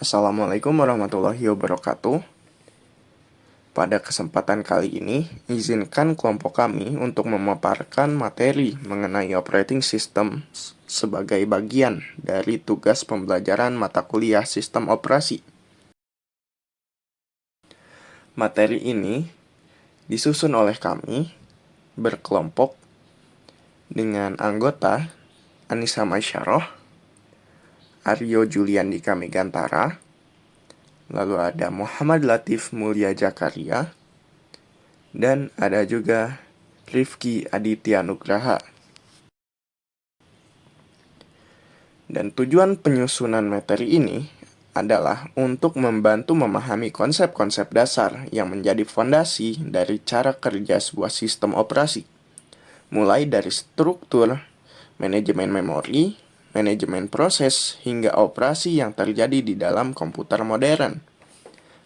Assalamualaikum warahmatullahi wabarakatuh. Pada kesempatan kali ini, izinkan kelompok kami untuk memaparkan materi mengenai operating system sebagai bagian dari tugas pembelajaran mata kuliah sistem operasi. Materi ini disusun oleh kami berkelompok dengan anggota Anissa Maisyarah, Aryo Juliandika Megantara, lalu ada Muhammad Latif Mulia Jakaria, dan ada juga Rifki Aditya Nugraha. Dan tujuan penyusunan materi ini adalah untuk membantu memahami konsep-konsep dasar yang menjadi fondasi dari cara kerja sebuah sistem operasi, mulai dari struktur, manajemen memori, manajemen proses, hingga operasi yang terjadi di dalam komputer modern.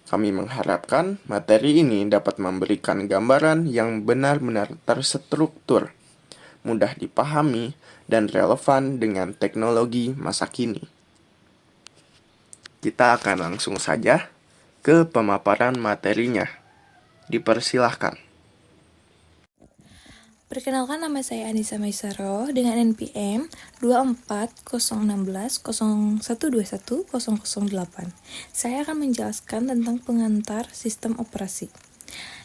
Kami mengharapkan materi ini dapat memberikan gambaran yang benar-benar terstruktur, mudah dipahami, dan relevan dengan teknologi masa kini. Kita akan langsung saja ke pemaparan materinya. Dipersilahkan. Perkenalkan, nama saya Anissa Maisyarah dengan NPM 2401601210008. Saya akan menjelaskan tentang pengantar sistem operasi.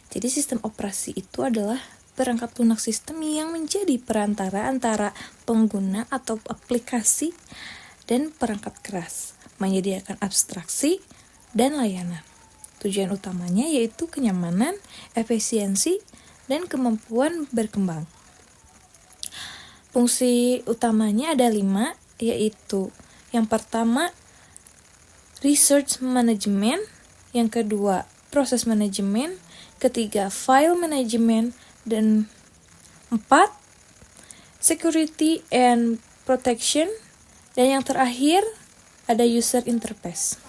Jadi sistem operasi itu adalah perangkat lunak sistem yang menjadi perantara antara pengguna atau aplikasi dan perangkat keras, menyediakan abstraksi dan layanan. Tujuan utamanya yaitu kenyamanan, efisiensi, dan kemampuan berkembang. Fungsi utamanya ada 5, yaitu yang pertama research management, yang kedua proses manajemen, ketiga file management, dan 4 security and protection, dan yang terakhir ada user interface.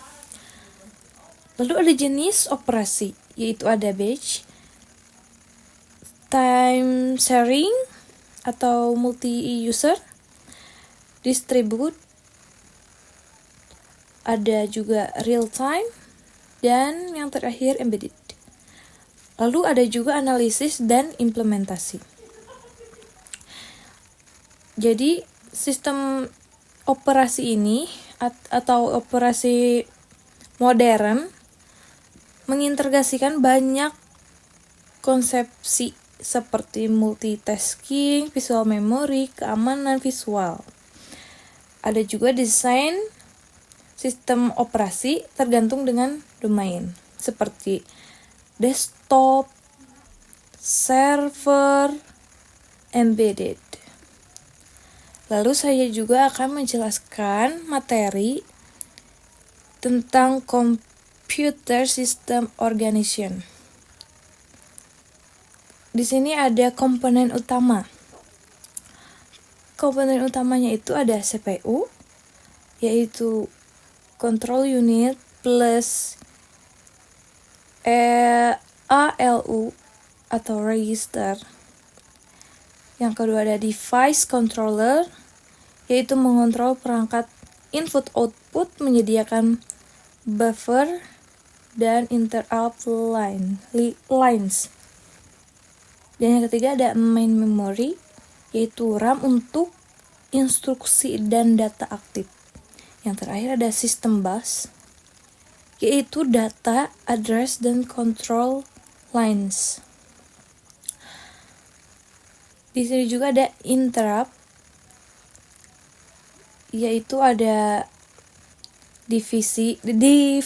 Lalu ada jenis operasi, yaitu ada batch, time sharing atau multi-user, distribute, ada juga real time, dan yang terakhir embedded. Lalu ada juga analisis dan implementasi. Jadi sistem operasi ini atau operasi modern mengintegrasikan banyak konsepsi seperti multitasking, visual memory, keamanan visual. Ada juga desain sistem operasi tergantung dengan domain, seperti desktop, server, embedded. Lalu saya juga akan menjelaskan materi tentang computer system organization. Di sini ada komponen utama. Komponen utamanya itu ada CPU, yaitu control unit plus ALU atau register. Yang kedua ada device controller, yaitu mengontrol perangkat input-output, menyediakan buffer dan interrupt lines. Dan yang ketiga ada main memory, yaitu RAM untuk instruksi dan data aktif. Yang terakhir ada system bus, yaitu data, address, dan control lines. Di sini juga ada interrupt, yaitu ada definisinya,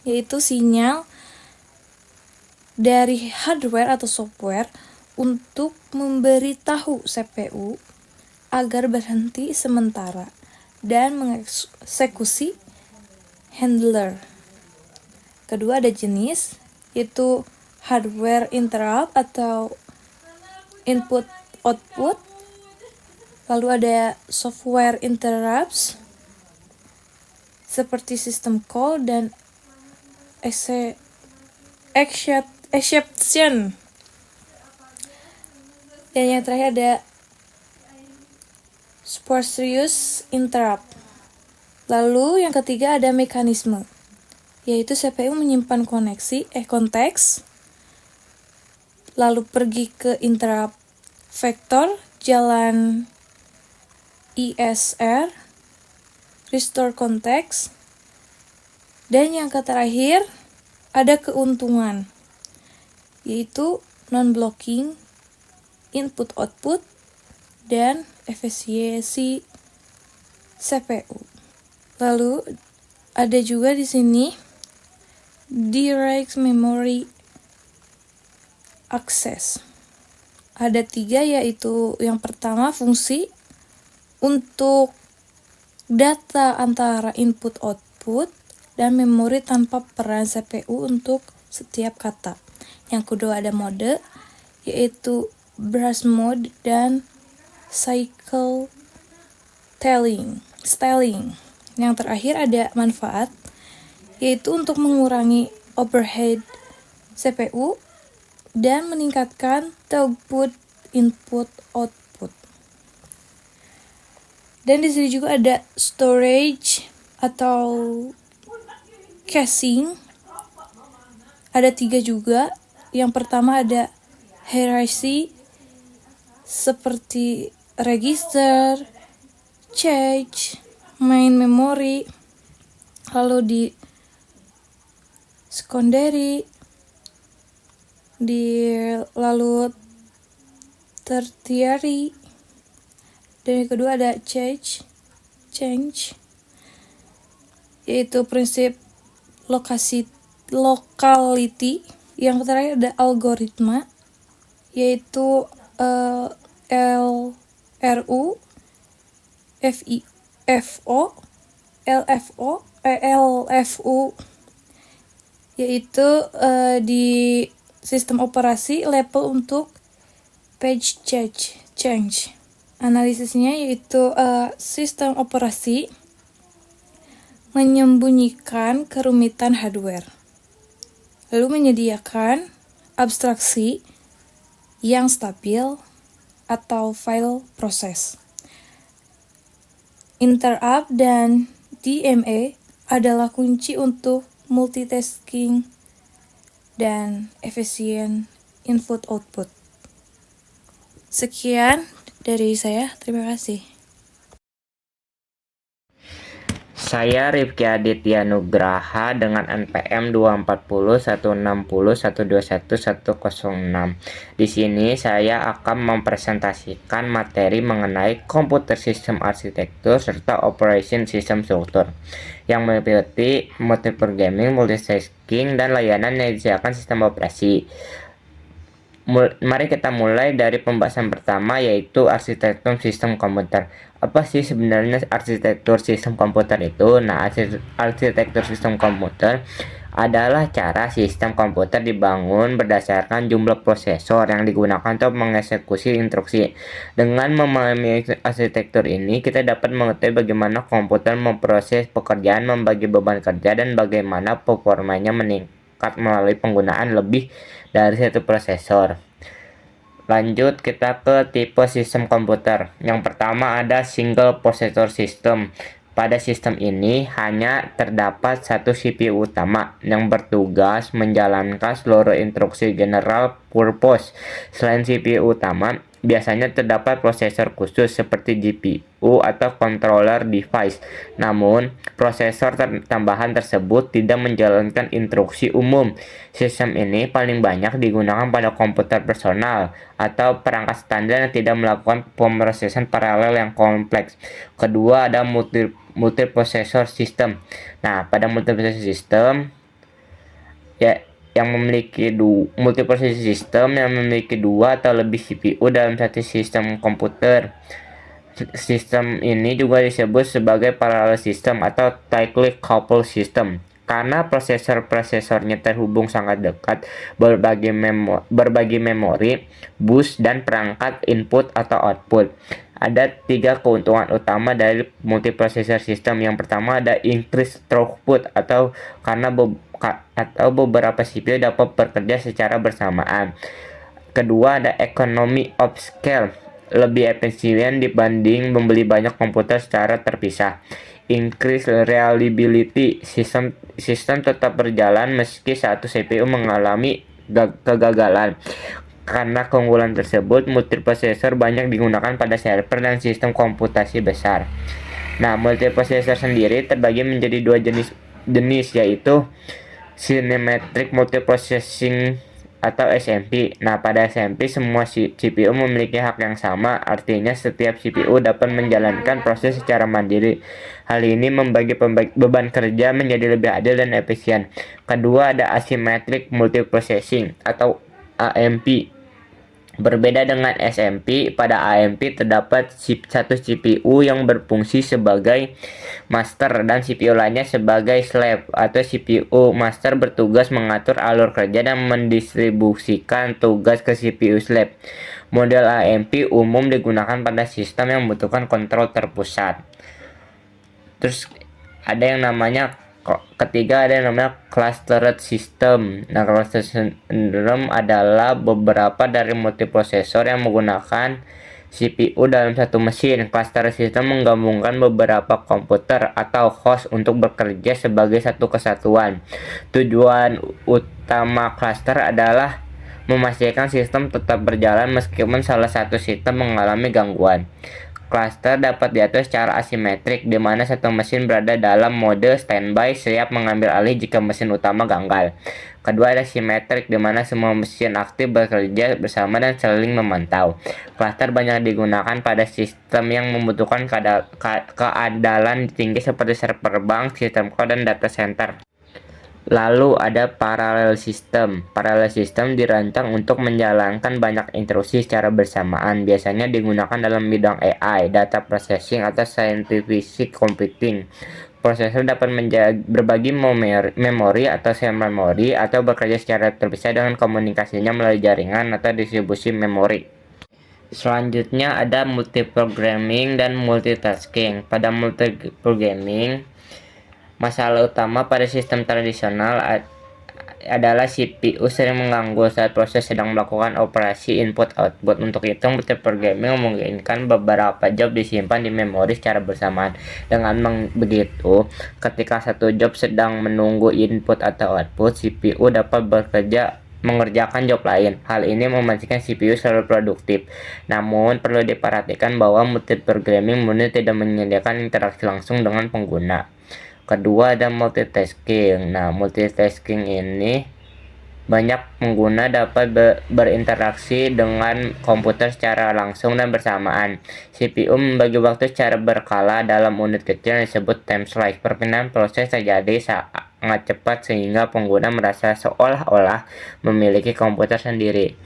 yaitu sinyal dari hardware atau software untuk memberitahu CPU agar berhenti sementara dan mengeksekusi handler. Kedua ada jenis, yaitu hardware interrupt atau input output. Lalu ada software interrupts seperti system call dan exception. Dan yang terakhir ada spurious interrupt, Lalu yang ketiga ada mekanisme, yaitu CPU menyimpan konteks, lalu pergi ke interrupt vector, jalan ISR, restore context, dan yang terakhir ada keuntungan, yaitu non-blocking, input-output, dan efisiensi CPU. Lalu ada juga di sini direct memory access. Ada 3, yaitu yang pertama fungsi untuk data antara input-output dan memori tanpa peran CPU untuk setiap kata. Yang kedua ada mode, yaitu burst mode dan cycle styling. Yang terakhir ada manfaat, yaitu untuk mengurangi overhead CPU dan meningkatkan throughput input-output. Dan di sini juga ada storage atau caching. Ada 3 juga. Yang pertama ada hierarchy seperti register, cache, main memory. Lalu di secondary, lalu tertiary, dan yang kedua ada change, yaitu prinsip locality. Yang terakhir ada algoritma, yaitu LRU, LFU, yaitu di sistem operasi level untuk page change. Analisisnya yaitu sistem operasi menyembunyikan kerumitan hardware, lalu menyediakan abstraksi yang stabil atau file proses. Interrupt dan DMA adalah kunci untuk multitasking dan efisien input-output. Sekian dari saya, terima kasih. Saya Rifki Aditya Nugraha dengan NPM 2401601211006. Di sini saya akan mempresentasikan materi mengenai Computer System Architecture serta Operation System Structure yang meliputi multiprogramming, multitasking, dan layanan yang disediakan sistem operasi. Mari kita mulai dari pembahasan pertama, yaitu arsitektur sistem komputer. Apa sih sebenarnya arsitektur sistem komputer itu? Nah, arsitektur sistem komputer adalah cara sistem komputer dibangun berdasarkan jumlah prosesor yang digunakan untuk mengeksekusi instruksi. Dengan memahami arsitektur ini, kita dapat mengetahui bagaimana komputer memproses pekerjaan, membagi beban kerja, dan bagaimana performanya meningkat melalui penggunaan lebih dari satu prosesor. Lanjut kita ke tipe sistem komputer. Yang pertama ada single processor system. Pada sistem ini hanya terdapat satu CPU utama yang bertugas menjalankan seluruh instruksi general purpose. Selain CPU utama, biasanya terdapat prosesor khusus seperti GPU atau controller device. Namun, prosesor tambahan tersebut tidak menjalankan instruksi umum. Sistem ini paling banyak digunakan pada komputer personal atau perangkat standar yang tidak melakukan pemrosesan paralel yang kompleks. Kedua ada multiprocessor system. Nah, pada multiprocessor system yang memiliki multiprocessor system yang memiliki 2 atau lebih CPU dalam satu sistem komputer. Sistem ini juga disebut sebagai parallel system atau tightly coupled system karena prosesornya terhubung sangat dekat, berbagi memori, bus, dan perangkat input atau output. Ada 3 keuntungan utama dari multiprocessor system. Yang pertama ada increased throughput atau beberapa CPU dapat bekerja secara bersamaan. Kedua ada economy of scale, lebih efisien dibanding membeli banyak komputer secara terpisah. increase reliability. Sistem tetap berjalan meski satu CPU mengalami kegagalan. Karena keunggulan tersebut, multiprosesor banyak digunakan pada server dan sistem komputasi besar. Nah, multiprosesor sendiri terbagi menjadi dua jenis yaitu Cinematic Multiprocessing atau SMP. Nah, pada SMP semua CPU memiliki hak yang sama, artinya setiap CPU dapat menjalankan proses secara mandiri. Hal ini membagi beban kerja menjadi lebih adil dan efisien. Kedua, ada Asymmetric Multiprocessing atau AMP. Berbeda dengan SMP, pada AMP terdapat satu CPU yang berfungsi sebagai master dan CPU lainnya sebagai slave, atau CPU master bertugas mengatur alur kerja dan mendistribusikan tugas ke CPU slave. Model AMP umum digunakan pada sistem yang membutuhkan kontrol terpusat. Terus ada yang namanya ketiga, ada yang namanya clustered system. Nah, clustered system adalah beberapa dari multiprosesor yang menggunakan CPU dalam satu mesin. Clustered system menggabungkan beberapa komputer atau host untuk bekerja sebagai satu kesatuan. Tujuan utama cluster adalah memastikan sistem tetap berjalan meskipun salah satu sistem mengalami gangguan. Cluster dapat diatur secara asimetrik, di mana satu mesin berada dalam mode standby siap mengambil alih jika mesin utama gagal. Kedua, ada simetrik, di mana semua mesin aktif bekerja bersama dan saling memantau. Cluster banyak digunakan pada sistem yang membutuhkan keandalan tinggi seperti server bank, sistem cloud, dan data center. Lalu ada parallel system. Parallel system dirancang untuk menjalankan banyak instruksi secara bersamaan. Biasanya digunakan dalam bidang AI, data processing, atau scientific computing. Prosesor dapat berbagi memori atau share memori atau bekerja secara terpisah dengan komunikasinya melalui jaringan atau distribusi memori. Selanjutnya ada multiprogramming dan multitasking. Pada multiprogramming, masalah utama pada sistem tradisional adalah CPU sering mengganggu saat proses sedang melakukan operasi input-output. Untuk itu, multiprogramming memungkinkan beberapa job disimpan di memori secara bersamaan. Dengan begitu, ketika satu job sedang menunggu input atau output, CPU dapat mengerjakan job lain. Hal ini memastikan CPU selalu produktif. Namun, perlu diperhatikan bahwa multiprogramming murni tidak menyediakan interaksi langsung dengan pengguna. Kedua, ada multitasking. Nah, multitasking ini banyak pengguna dapat berinteraksi dengan komputer secara langsung dan bersamaan. CPU membagi waktu secara berkala dalam unit kecil yang disebut time slice. Perpindahan proses terjadi sangat cepat sehingga pengguna merasa seolah-olah memiliki komputer sendiri.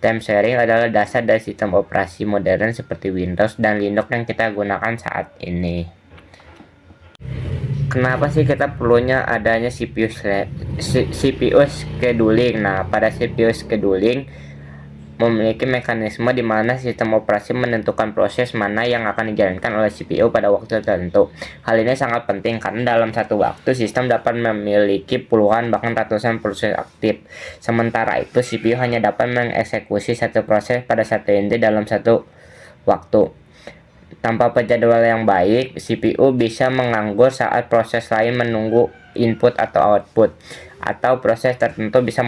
Time sharing adalah dasar dari sistem operasi modern seperti Windows dan Linux yang kita gunakan saat ini. Kenapa sih kita perlunya adanya CPU scheduling? Nah, pada CPU scheduling memiliki mekanisme di mana sistem operasi menentukan proses mana yang akan dijalankan oleh CPU pada waktu tertentu. Hal ini sangat penting karena dalam satu waktu sistem dapat memiliki puluhan bahkan ratusan proses aktif. Sementara itu, CPU hanya dapat mengeksekusi satu proses pada satu inti dalam satu waktu. Tanpa penjadwalan yang baik, CPU bisa menganggur saat proses lain menunggu input atau output, atau proses tertentu bisa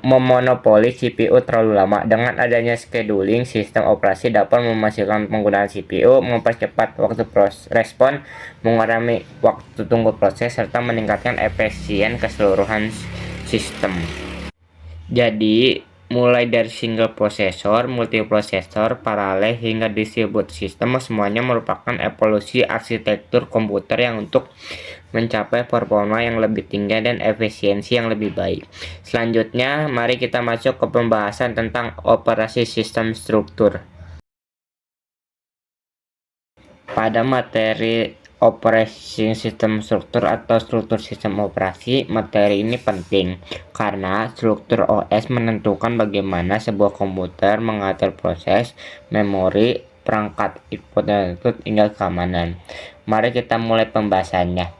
memonopoli CPU terlalu lama. Dengan adanya scheduling, sistem operasi dapat memastikan penggunaan CPU, mempercepat waktu respon, mengurangi waktu tunggu proses, serta meningkatkan efisien keseluruhan sistem. Jadi, mulai dari single prosesor, multiprosesor, paralel, hingga distributed system, semuanya merupakan evolusi arsitektur komputer yang untuk mencapai performa yang lebih tinggi dan efisiensi yang lebih baik. Selanjutnya, mari kita masuk ke pembahasan tentang operasi sistem struktur. Pada materi Operating System Struktur atau struktur sistem operasi, materi ini penting karena struktur OS menentukan bagaimana sebuah komputer mengatur proses, memori, perangkat input dan output hingga keamanan. Mari kita mulai pembahasannya.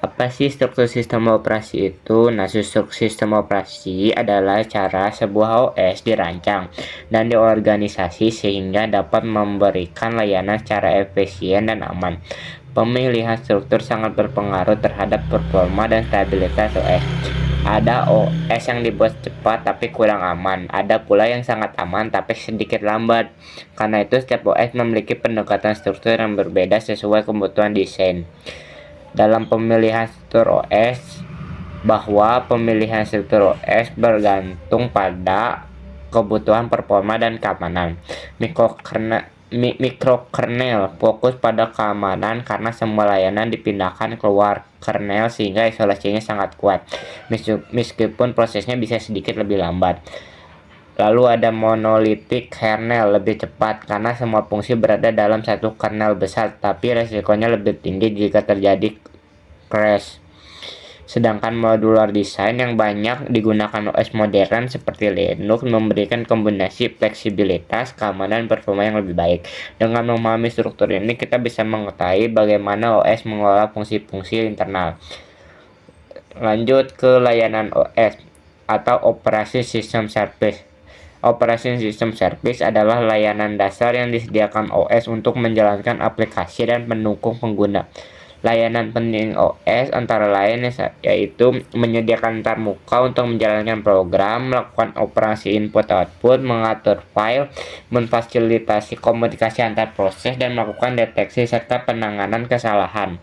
Apa sih struktur sistem operasi itu? Nah, struktur sistem operasi adalah cara sebuah OS dirancang dan diorganisasi sehingga dapat memberikan layanan secara efisien dan aman. Pemilihan struktur sangat berpengaruh terhadap performa dan stabilitas OS. Ada OS yang dibuat cepat tapi kurang aman. Ada pula yang sangat aman tapi sedikit lambat. Karena itu setiap OS memiliki pendekatan struktur yang berbeda sesuai kebutuhan desain. Dalam pemilihan struktur OS, bahwa pemilihan struktur OS bergantung pada kebutuhan performa dan keamanan. Mikrokernel fokus pada keamanan karena semua layanan dipindahkan keluar kernel sehingga isolasinya sangat kuat, meskipun prosesnya bisa sedikit lebih lambat. Lalu ada monolithic kernel, lebih cepat karena semua fungsi berada dalam satu kernel besar, tapi resikonya lebih tinggi jika terjadi crash. Sedangkan modular design yang banyak digunakan OS modern seperti Linux memberikan kombinasi fleksibilitas, keamanan, dan performa yang lebih baik. Dengan memahami struktur ini, kita bisa mengetahui bagaimana OS mengelola fungsi-fungsi internal. Lanjut ke layanan OS atau Operation System Service. Operation System Service adalah layanan dasar yang disediakan OS untuk menjalankan aplikasi dan mendukung pengguna. Layanan penting OS antara lain yaitu menyediakan antarmuka untuk menjalankan program, melakukan operasi input-output, mengatur file, memfasilitasi komunikasi antar proses, dan melakukan deteksi serta penanganan kesalahan.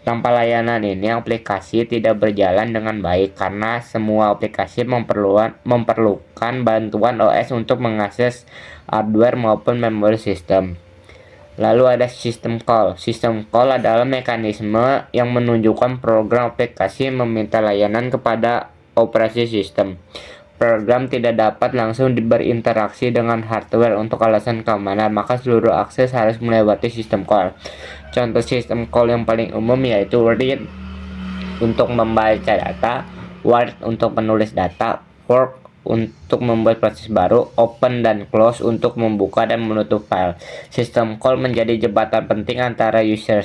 Tanpa layanan ini, aplikasi tidak berjalan dengan baik karena semua aplikasi memerlukan bantuan OS untuk mengakses hardware maupun memori sistem. Lalu ada system call. System call adalah mekanisme yang menunjukkan program aplikasi meminta layanan kepada operasi sistem. Program tidak dapat langsung berinteraksi dengan hardware untuk alasan keamanan, maka seluruh akses harus melewati system call. Contoh system call yang paling umum yaitu read untuk membaca data, write untuk menulis data, fork untuk membuat proses baru, open dan close untuk membuka dan menutup file. System call menjadi jembatan penting antara user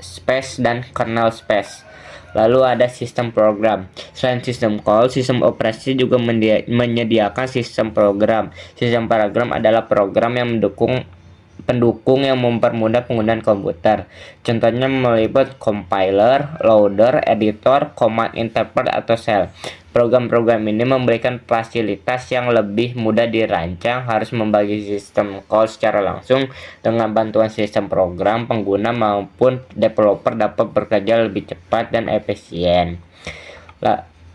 space dan kernel space. Lalu ada sistem program. Selain sistem call, sistem operasi juga menyediakan sistem program. Sistem program adalah program yang pendukung yang mempermudah penggunaan komputer. Contohnya meliputi compiler, loader, editor, command interpreter, atau shell. Program-program ini memberikan fasilitas yang lebih mudah dirancang, harus membagi sistem call secara langsung. Dengan bantuan sistem program, pengguna maupun developer dapat bekerja lebih cepat dan efisien.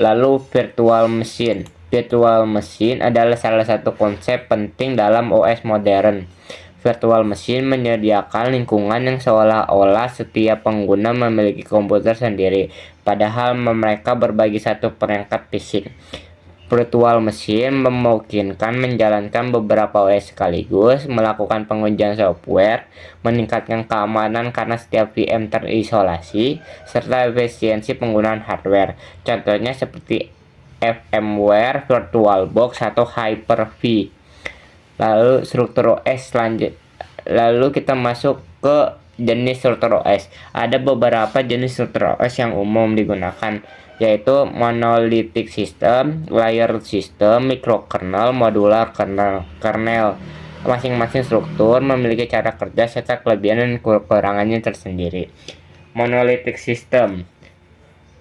Lalu virtual machine. Virtual machine adalah salah satu konsep penting dalam OS modern. Virtual machine menyediakan lingkungan yang seolah-olah setiap pengguna memiliki komputer sendiri, padahal mereka berbagi satu perangkat fisik. Virtual machine memungkinkan menjalankan beberapa OS sekaligus, melakukan pengujian software, meningkatkan keamanan karena setiap VM terisolasi, serta efisiensi penggunaan hardware. Contohnya seperti VMware, VirtualBox, atau Hyper-V. Lalu struktur OS Lalu kita masuk ke jenis struktur OS. Ada beberapa jenis struktur OS yang umum digunakan, yaitu monolithic system, layered system, microkernel, modular kernel. Masing-masing struktur memiliki cara kerja serta kelebihan dan kekurangannya tersendiri. Monolithic system.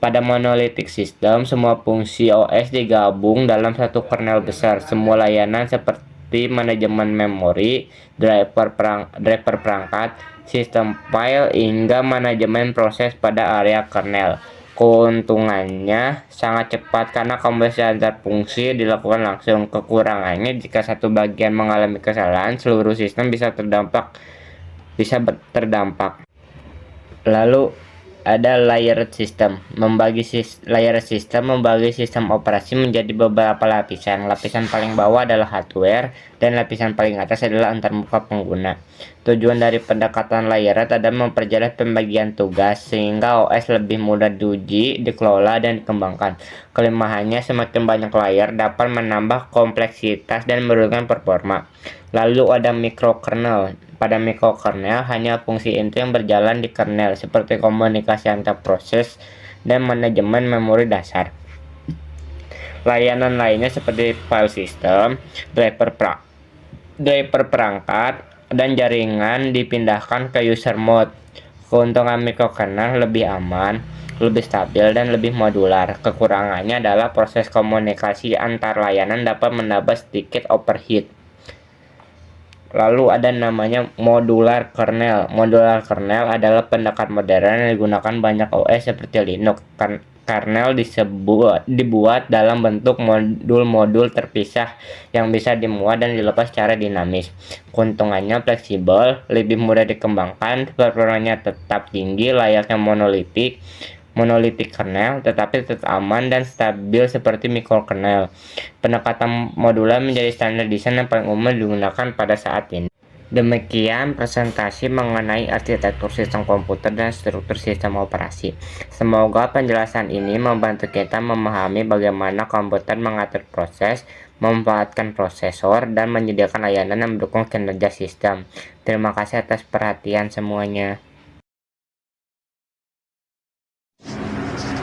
Pada monolithic system, semua fungsi OS digabung dalam satu kernel besar. Semua layanan seperti manajemen memori, driver perangkat, sistem file, hingga manajemen proses pada area kernel. Keuntungannya sangat cepat karena komunikasi antar fungsi dilakukan langsung. Kekurangannya jika satu bagian mengalami kesalahan, seluruh sistem bisa terdampak. Lalu ada layered system. Layered system membagi sistem operasi menjadi beberapa lapisan. Lapisan paling bawah adalah hardware dan lapisan paling atas adalah antarmuka pengguna. Tujuan dari pendekatan layered adalah memperjelas pembagian tugas sehingga OS lebih mudah diuji, dikelola, dan dikembangkan. Kelemahannya, semakin banyak layer dapat menambah kompleksitas dan menurunkan performa. Lalu ada microkernel. Pada microkernel hanya fungsi inti yang berjalan di kernel seperti komunikasi antar proses dan manajemen memori dasar. Layanan lainnya seperti file system, driver perangkat, dan jaringan dipindahkan ke user mode. Keuntungan mikrokernel lebih aman, lebih stabil, dan lebih modular. Kekurangannya adalah proses komunikasi antar layanan dapat menambah sedikit overheat. Lalu ada namanya modular kernel. Modular kernel adalah pendekatan modern yang digunakan banyak OS seperti Linux. Kernel dibuat dalam bentuk modul-modul terpisah yang bisa dimuat dan dilepas secara dinamis. Keuntungannya fleksibel, lebih mudah dikembangkan, performanya tetap tinggi layaknya monolitik kernel, tetapi tetap aman dan stabil seperti mikrokernel. Pendekatan modular menjadi standar desain yang paling umum digunakan pada saat ini. Demikian presentasi mengenai arsitektur sistem komputer dan struktur sistem operasi. Semoga penjelasan ini membantu kita memahami bagaimana komputer mengatur proses, memanfaatkan prosesor, dan menyediakan layanan yang mendukung kinerja sistem. Terima kasih atas perhatian semuanya.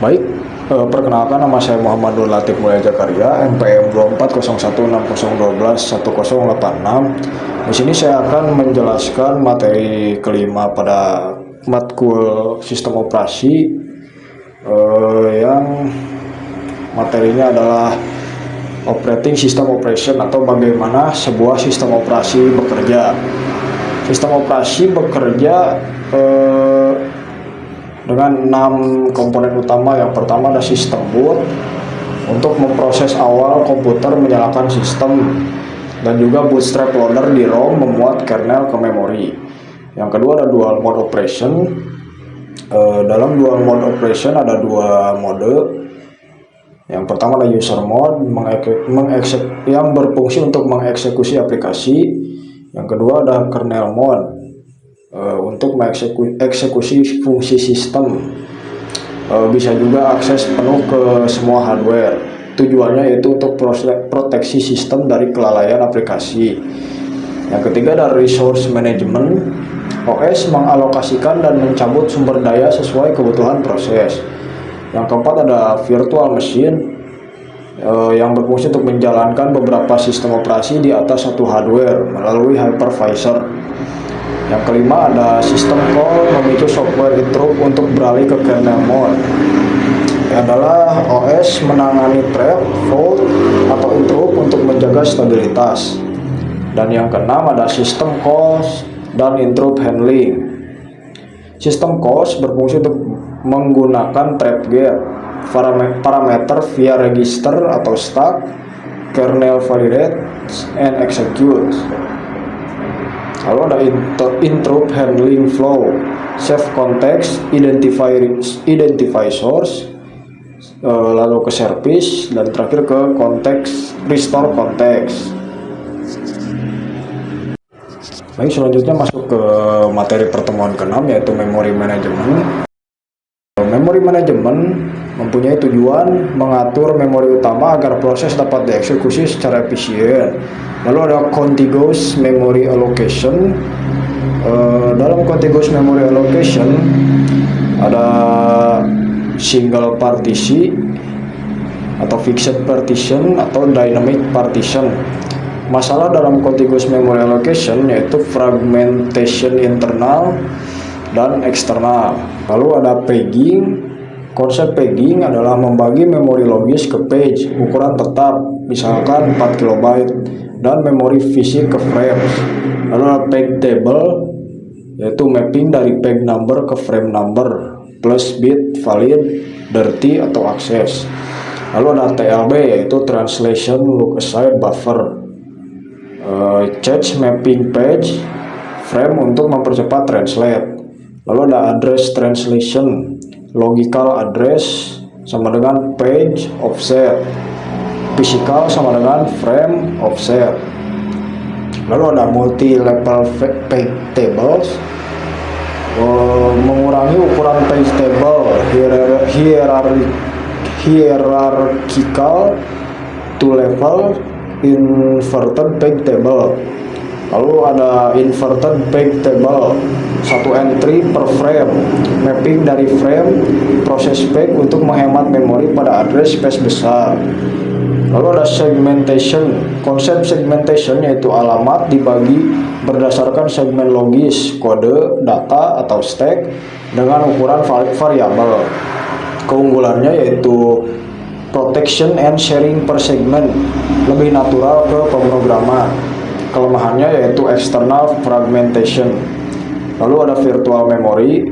Baik, perkenalkan nama saya Muhammad Nur Latif Mulya Jakaria, NPM 240160111086. Di sini saya akan menjelaskan materi kelima pada matkul sistem operasi yang materinya adalah operating system operation atau bagaimana sebuah sistem operasi bekerja. Sistem operasi bekerja dengan 6 komponen utama. Yang pertama ada sistem boot untuk memproses awal komputer menyalakan sistem, dan juga bootstrap loader di ROM memuat kernel ke memori. Yang kedua ada dual mode operation. Dalam dual mode operation ada 2 mode. Yang pertama ada user mode yang berfungsi untuk mengeksekusi aplikasi. Yang kedua ada kernel mode untuk mengeksekusi fungsi sistem. Bisa juga akses penuh ke semua hardware. Tujuannya yaitu untuk proteksi sistem dari kelalaian aplikasi. Yang ketiga ada resource management. OS mengalokasikan dan mencabut sumber daya sesuai kebutuhan proses. Yang keempat ada virtual machine yang berfungsi untuk menjalankan beberapa sistem operasi di atas satu hardware melalui hypervisor. Yang kelima ada system call memicu software interrupt untuk beralih ke kernel mode. Adalah OS menangani thread, fault, atau interrupt untuk menjaga stabilitas. Dan yang keenam ada system calls dan interrupt handling. System calls berfungsi untuk menggunakan trap gate, parameter via register atau stack, kernel validate, and execute. Lalu ada interrupt handling flow, save context, identify source, lalu ke service, dan terakhir ke konteks, restore konteks. Baik, selanjutnya masuk ke materi pertemuan ke-6 yaitu memory management. Memory management mempunyai tujuan mengatur memori utama agar proses dapat dieksekusi secara efisien. Lalu ada contiguous memory allocation. Dalam contiguous memory allocation ada single partisi atau fixed partition atau dynamic partition. Masalah dalam contiguous memory allocation yaitu fragmentation internal dan eksternal. Lalu ada pegging. Konsep pegging adalah membagi memori logis ke page ukuran tetap, misalkan 4 KB, dan memori fisik ke frames. Lalu ada peg table, yaitu mapping dari peg number ke frame number, plus bit, valid, dirty, atau access. Lalu ada TLB, yaitu translation look aside buffer. Change mapping page frame untuk mempercepat translate. Lalu ada address translation, logical address sama dengan page offset, physical sama dengan frame offset. Lalu ada multi level page tables, mengurangi ukuran page table, hierarchical to level inverted page table. Lalu ada inverted page table, satu entry per frame, mapping dari frame proses page untuk menghemat memori pada address space besar. Lalu ada segmentation. Konsep segmentation yaitu alamat dibagi berdasarkan segmen logis, kode, data, atau stack dengan ukuran variabel. Keunggulannya yaitu protection and sharing per segment, lebih natural ke pemrograman. Kelemahannya yaitu external fragmentation. Lalu ada virtual memory.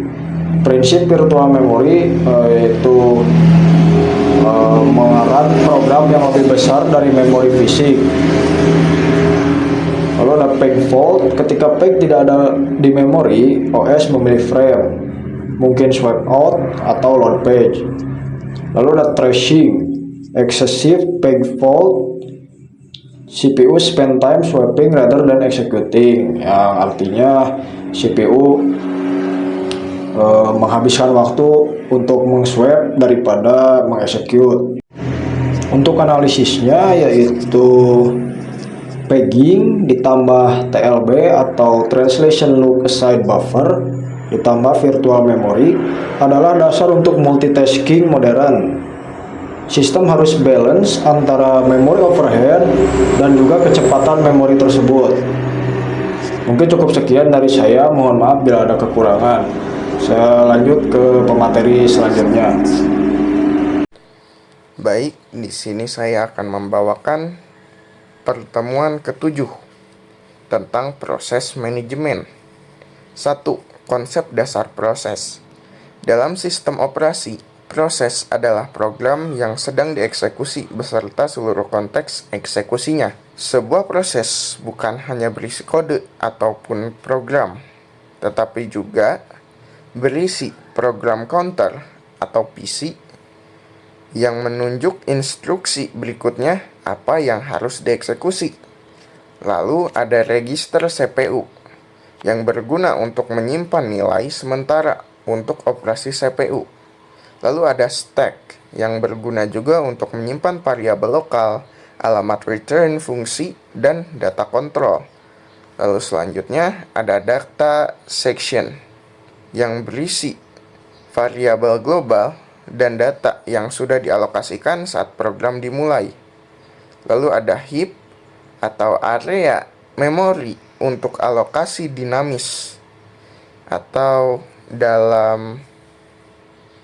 Prinsip virtual memory yaitu mengarah program yang lebih besar dari memori fisik. Lalu ada peg fault. Ketika peg tidak ada di memori, OS memilih frame, mungkin swipe out atau load page. Lalu ada thrashing, excessive peg fault. CPU spend time swiping rather than executing, yang artinya CPU menghabiskan waktu untuk meng-swap daripada mengexecute. Untuk analisisnya yaitu pegging ditambah TLB atau Translation Look Aside Buffer ditambah virtual memory adalah dasar untuk multitasking modern. Sistem harus balance antara memory overhead dan juga kecepatan memori tersebut. Mungkin cukup sekian dari saya, mohon maaf bila ada kekurangan. Saya lanjut ke pemateri selanjutnya. Baik, di sini saya akan membawakan pertemuan ke-7 tentang proses manajemen. 1. Konsep dasar proses. Dalam sistem operasi, proses adalah program yang sedang dieksekusi beserta seluruh konteks eksekusinya. Sebuah proses bukan hanya berisi kode ataupun program, tetapi juga berisi program counter atau PC yang menunjuk instruksi berikutnya apa yang harus dieksekusi. Lalu ada register CPU yang berguna untuk menyimpan nilai sementara untuk operasi CPU. Lalu ada stack yang berguna juga untuk menyimpan variabel lokal, alamat return, fungsi, dan data kontrol. Lalu selanjutnya ada data section yang berisi variabel global dan data yang sudah dialokasikan saat program dimulai. Lalu ada heap atau area memori untuk alokasi dinamis, atau dalam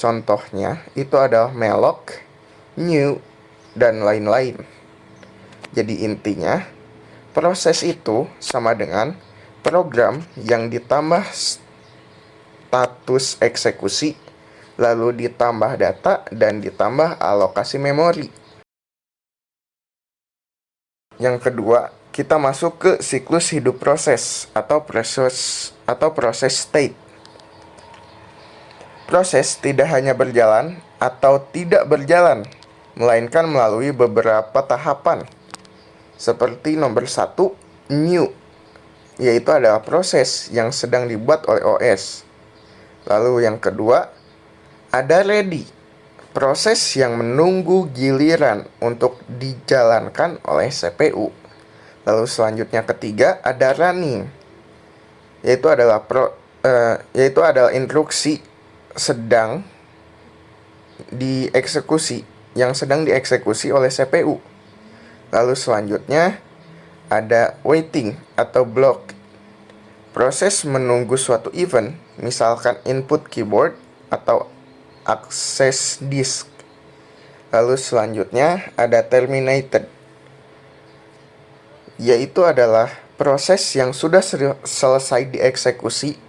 contohnya itu adalah malloc, new, dan lain-lain. Jadi intinya, proses itu sama dengan program yang ditambah status eksekusi, lalu ditambah data, dan ditambah alokasi memori. Yang kedua, kita masuk ke siklus hidup proses atau proses state. Proses tidak hanya berjalan atau tidak berjalan, melainkan melalui beberapa tahapan. Seperti nomor 1, new, yaitu adalah proses yang sedang dibuat oleh OS. Lalu yang kedua, ada ready, proses yang menunggu giliran untuk dijalankan oleh CPU. Lalu selanjutnya ketiga, ada running, yaitu adalah instruksi sedang dieksekusi, yang sedang dieksekusi oleh CPU. Lalu selanjutnya ada waiting atau block, proses menunggu suatu event, misalkan input keyboard atau akses disk. Lalu selanjutnya ada terminated, yaitu adalah proses yang sudah selesai dieksekusi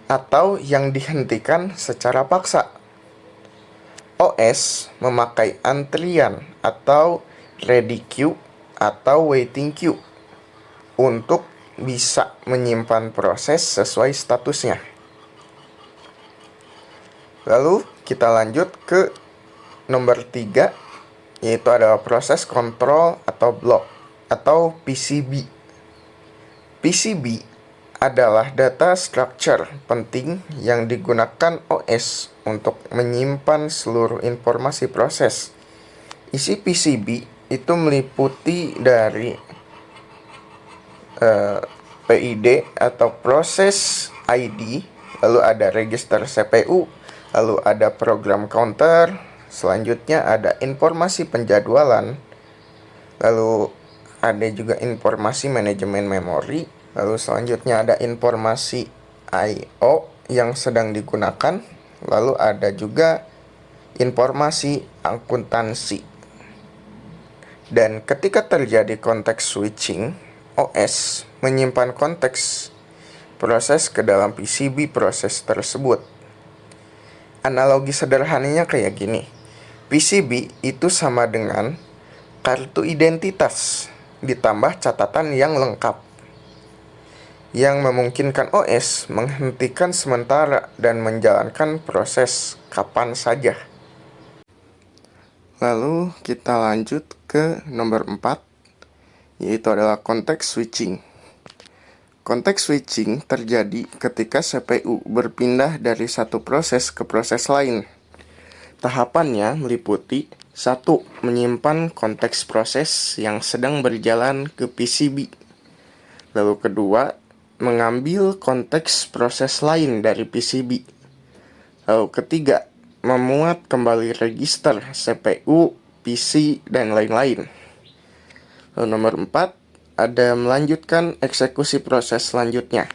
atau yang dihentikan secara paksa. OS memakai antrian atau ready queue atau waiting queue untuk bisa menyimpan proses sesuai statusnya. Lalu kita lanjut ke nomor 3, yaitu adalah proses kontrol atau block atau PCB. PCB adalah data structure penting yang digunakan OS untuk menyimpan seluruh informasi proses. Isi PCB itu meliputi dari PID atau proses ID, lalu ada register CPU, lalu ada program counter, selanjutnya ada informasi penjadwalan, lalu ada juga informasi manajemen memori, lalu selanjutnya ada informasi I/O, yang sedang digunakan, lalu ada juga informasi akuntansi. Dan ketika terjadi konteks switching, OS menyimpan konteks proses ke dalam PCB proses tersebut. Analogi sederhananya kayak gini. PCB itu sama dengan kartu identitas ditambah catatan yang lengkap, yang memungkinkan OS menghentikan sementara dan menjalankan proses kapan saja. Lalu kita lanjut ke nomor 4, yaitu adalah konteks switching. Konteks switching terjadi ketika CPU berpindah dari satu proses ke proses lain. Tahapannya meliputi 1. Menyimpan konteks proses yang sedang berjalan ke PCB. Lalu kedua, mengambil konteks proses lain dari PCB. Lalu ketiga, memuat kembali register CPU, PC, dan lain-lain. Lalu nomor 4, ada melanjutkan eksekusi proses selanjutnya.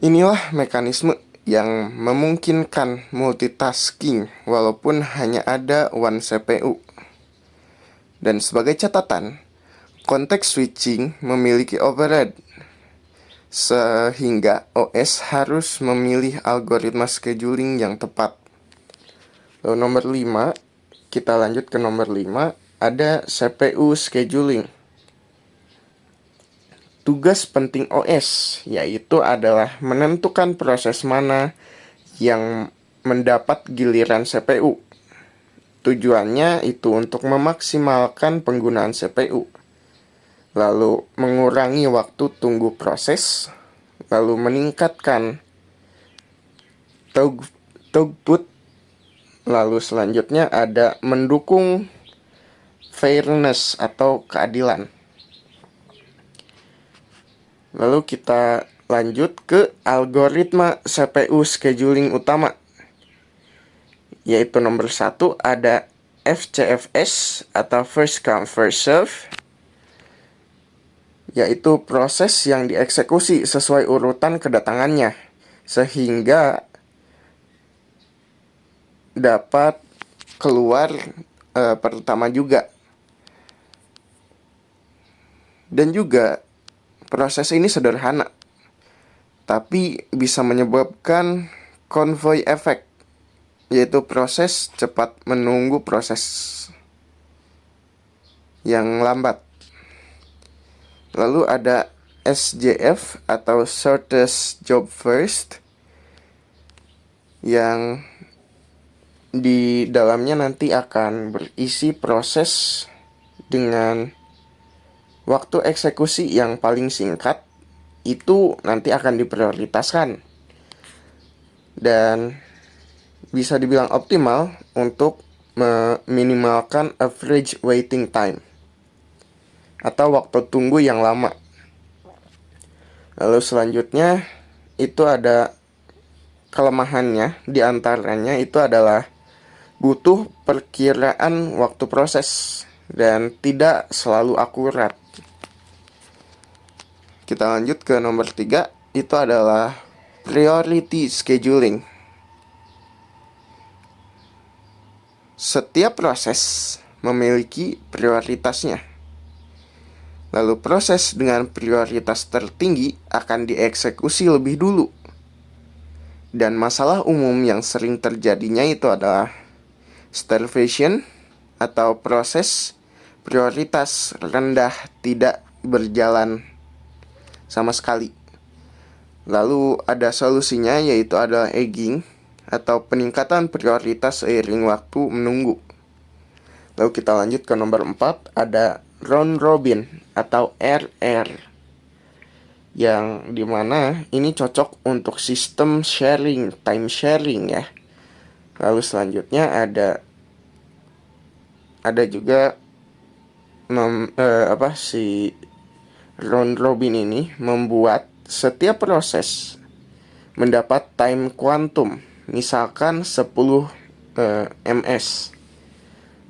Inilah mekanisme yang memungkinkan multitasking walaupun hanya ada one CPU. Dan sebagai catatan, konteks switching memiliki overhead, sehingga OS harus memilih algoritma scheduling yang tepat. Lalu nomor 5, kita lanjut ke nomor 5, ada CPU scheduling. Tugas penting OS yaitu adalah menentukan proses mana yang mendapat giliran CPU. Tujuannya itu untuk memaksimalkan penggunaan CPU, lalu mengurangi waktu tunggu proses, lalu meningkatkan throughput, lalu selanjutnya ada mendukung fairness atau keadilan. Lalu kita lanjut ke algoritma CPU scheduling utama, yaitu nomor 1 ada FCFS atau First Come First Serve, yaitu proses yang dieksekusi sesuai urutan kedatangannya, sehingga dapat keluar pertama juga. Dan juga proses ini sederhana, tapi bisa menyebabkan convoy effect, yaitu proses cepat menunggu proses yang lambat. Lalu ada SJF atau Shortest Job First, yang di dalamnya nanti akan berisi proses dengan waktu eksekusi yang paling singkat, itu nanti akan diprioritaskan dan bisa dibilang optimal untuk meminimalkan average waiting time atau waktu tunggu yang lama. Lalu selanjutnya itu ada kelemahannya, diantaranya itu adalah butuh perkiraan waktu proses dan tidak selalu akurat. Kita lanjut ke nomor 3, itu adalah priority scheduling. Setiap proses memiliki prioritasnya. Lalu proses dengan prioritas tertinggi akan dieksekusi lebih dulu. Dan masalah umum yang sering terjadinya itu adalah starvation atau proses prioritas rendah tidak berjalan sama sekali. Lalu ada solusinya, yaitu adalah egging atau peningkatan prioritas seiring waktu menunggu. Lalu kita lanjut ke nomor 4, ada round robin atau RR, yang dimana ini cocok untuk sistem sharing, time sharing ya. Lalu selanjutnya ada juga si round robin ini membuat setiap proses mendapat time quantum, misalkan 10 ms.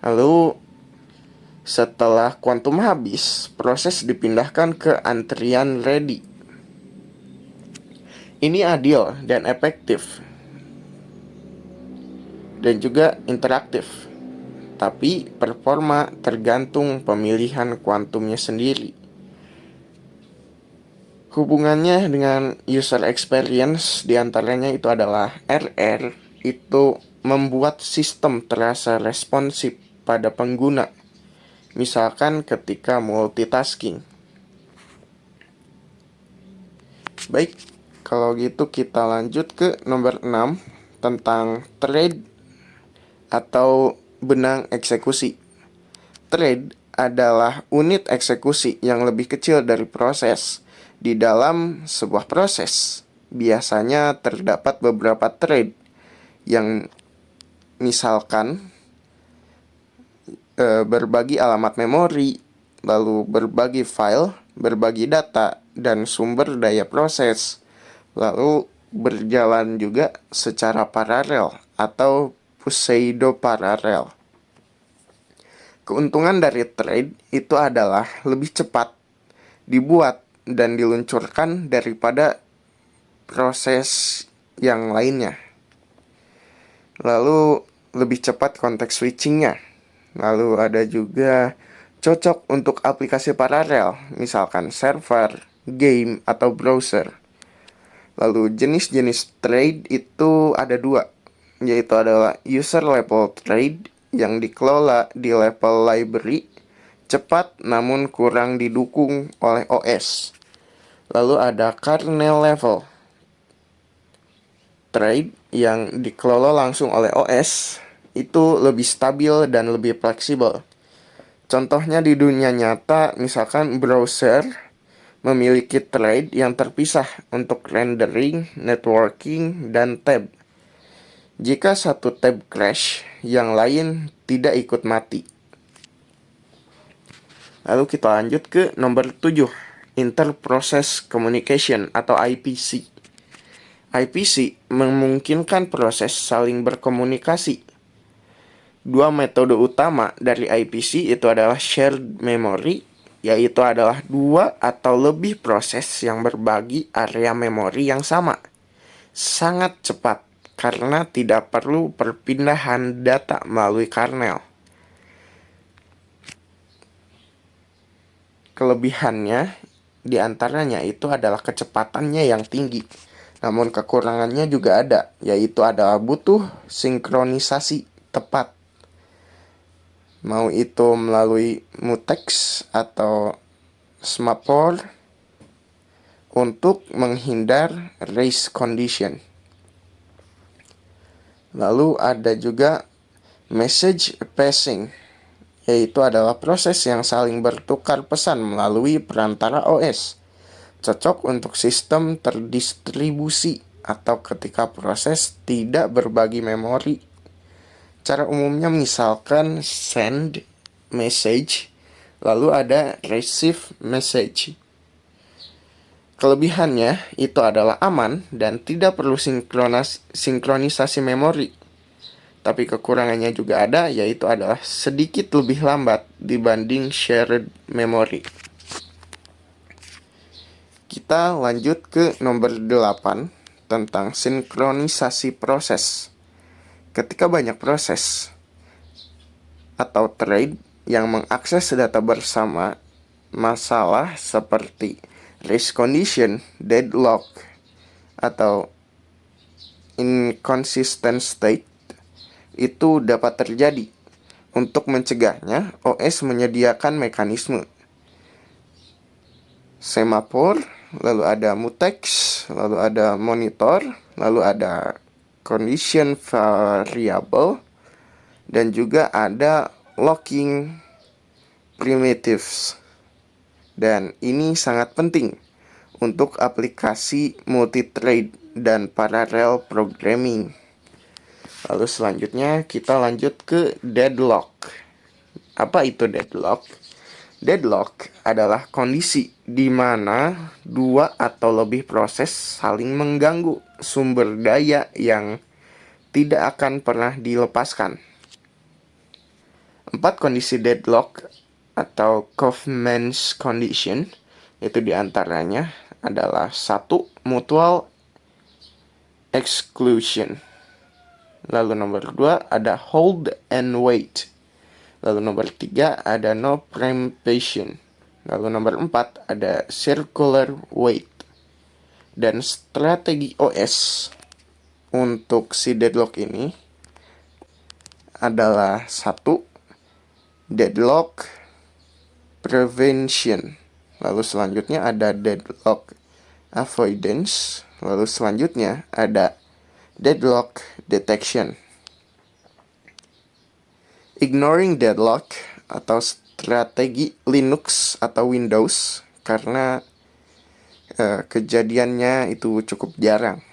Lalu setelah quantum habis, proses dipindahkan ke antrian ready. Ini adil dan efektif dan juga interaktif. Tapi performa tergantung pemilihan kuantumnya sendiri. Hubungannya dengan user experience diantaranya itu adalah RR itu membuat sistem terasa responsif pada pengguna. Misalkan ketika multitasking. Baik, kalau gitu kita lanjut ke nomor 6 tentang thread atau benang eksekusi. Thread adalah unit eksekusi yang lebih kecil dari proses. Di dalam sebuah proses, biasanya terdapat beberapa thread yang misalkan berbagi alamat memori, lalu berbagi file, berbagi data, dan sumber daya proses. Lalu berjalan juga secara paralel atau pseudo-paralel. Keuntungan dari thread itu adalah lebih cepat dibuat dan diluncurkan daripada proses yang lainnya. Lalu lebih cepat konteks switchingnya. Lalu ada juga cocok untuk aplikasi paralel, misalkan server, game, atau browser. Lalu jenis-jenis thread itu ada dua, yaitu adalah user level thread yang dikelola di level library, cepat namun kurang didukung oleh OS. Lalu ada kernel level thread yang dikelola langsung oleh OS, itu lebih stabil dan lebih fleksibel. Contohnya di dunia nyata, misalkan browser memiliki thread yang terpisah untuk rendering, networking, dan tab. Jika satu tab crash, yang lain tidak ikut mati. Lalu kita lanjut ke nomor 7, Inter-Process Communication atau IPC. IPC memungkinkan proses saling berkomunikasi. Dua metode utama dari IPC itu adalah shared memory, yaitu adalah dua atau lebih proses yang berbagi area memori yang sama. Sangat cepat karena tidak perlu perpindahan data melalui kernel. Kelebihannya diantaranya itu adalah kecepatannya yang tinggi. Namun kekurangannya juga ada, yaitu adalah butuh sinkronisasi tepat. Mau itu melalui mutex atau SMAPOR untuk menghindar race condition. Lalu ada juga message passing, yaitu adalah proses yang saling bertukar pesan melalui perantara OS. Cocok untuk sistem terdistribusi atau ketika proses tidak berbagi memori. Cara umumnya misalkan send message, lalu ada receive message. Kelebihannya itu adalah aman dan tidak perlu sinkronisasi memori. Tapi kekurangannya juga ada, yaitu adalah sedikit lebih lambat dibanding shared memory. Kita lanjut ke nomor 8 tentang sinkronisasi proses. Ketika banyak proses atau thread yang mengakses data bersama, masalah seperti race condition, deadlock, atau inconsistent state itu dapat terjadi. Untuk mencegahnya, OS menyediakan mekanisme semaphore, lalu ada mutex, lalu ada monitor, lalu ada condition variable, dan juga ada locking primitives. Dan ini sangat penting untuk aplikasi multi-thread dan parallel programming. Lalu selanjutnya kita lanjut ke deadlock. Apa itu deadlock? Deadlock adalah kondisi di mana dua atau lebih proses saling mengganggu sumber daya yang tidak akan pernah dilepaskan. 4 kondisi deadlock atau Kaufman's condition itu diantaranya adalah 1. Mutual exclusion. Lalu nomor 2 ada hold and wait. Lalu nomor 3 ada no preemption. Lalu nomor 4 ada circular wait. Dan strategi OS untuk si deadlock ini adalah 1. Deadlock prevention. Lalu selanjutnya ada deadlock avoidance. Lalu selanjutnya ada deadlock detection. Ignoring deadlock atau strategi Linux atau Windows karena kejadiannya itu cukup jarang.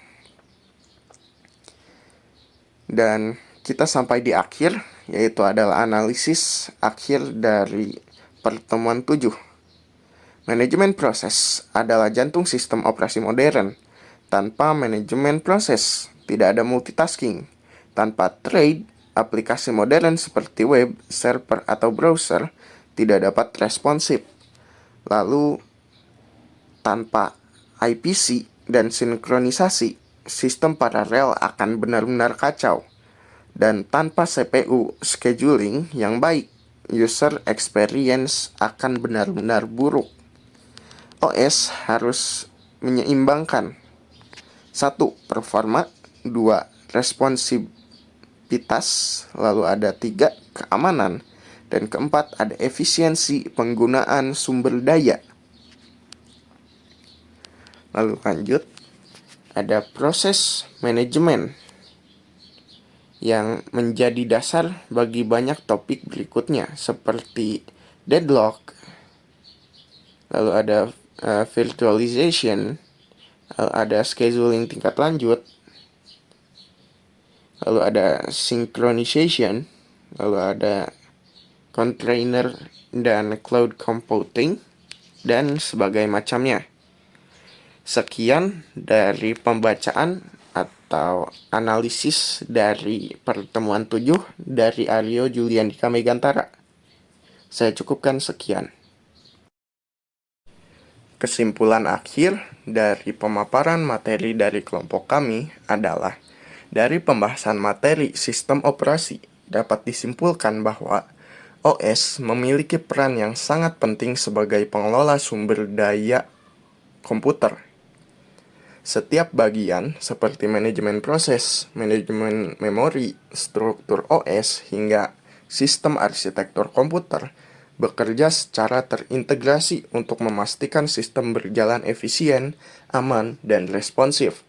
Dan kita sampai di akhir, yaitu adalah analisis akhir dari pertemuan 7. Manajemen proses adalah jantung sistem operasi modern. Tanpa manajemen proses, tidak ada multitasking. Tanpa trade, aplikasi modern seperti web, server, atau browser tidak dapat responsif. Lalu, tanpa IPC dan sinkronisasi, sistem paralel akan benar-benar kacau. Dan tanpa CPU scheduling yang baik, user experience akan benar-benar buruk. OS harus menyeimbangkan 1. Performa, 2. Responsivitas, lalu ada 3. Keamanan, dan keempat ada efisiensi penggunaan sumber daya. Lalu lanjut, ada proses manajemen yang menjadi dasar bagi banyak topik berikutnya seperti deadlock, lalu ada virtualization, lalu ada scheduling tingkat lanjut, lalu ada synchronization, lalu ada container dan cloud computing, dan sebagainya macamnya. Sekian dari pembacaan atau analisis dari pertemuan 7 dari Aryo Juliandika Megantara. Saya cukupkan sekian. Kesimpulan akhir dari pemaparan materi dari kelompok kami adalah dari pembahasan materi sistem operasi dapat disimpulkan bahwa OS memiliki peran yang sangat penting sebagai pengelola sumber daya komputer. Setiap bagian seperti manajemen proses, manajemen memori, struktur OS, hingga sistem arsitektur komputer bekerja secara terintegrasi untuk memastikan sistem berjalan efisien, aman, dan responsif.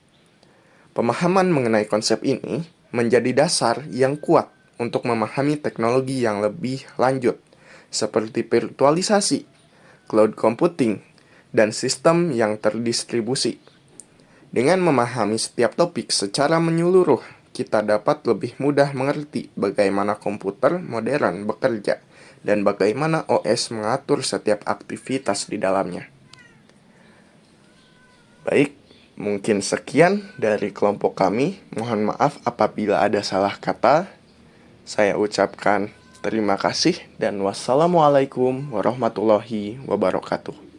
Pemahaman mengenai konsep ini menjadi dasar yang kuat untuk memahami teknologi yang lebih lanjut, seperti virtualisasi, cloud computing, dan sistem yang terdistribusi. Dengan memahami setiap topik secara menyeluruh, kita dapat lebih mudah mengerti bagaimana komputer modern bekerja dan bagaimana OS mengatur setiap aktivitas di dalamnya. Baik, mungkin sekian dari kelompok kami. Mohon maaf apabila ada salah kata. Saya ucapkan terima kasih dan wassalamualaikum warahmatullahi wabarakatuh.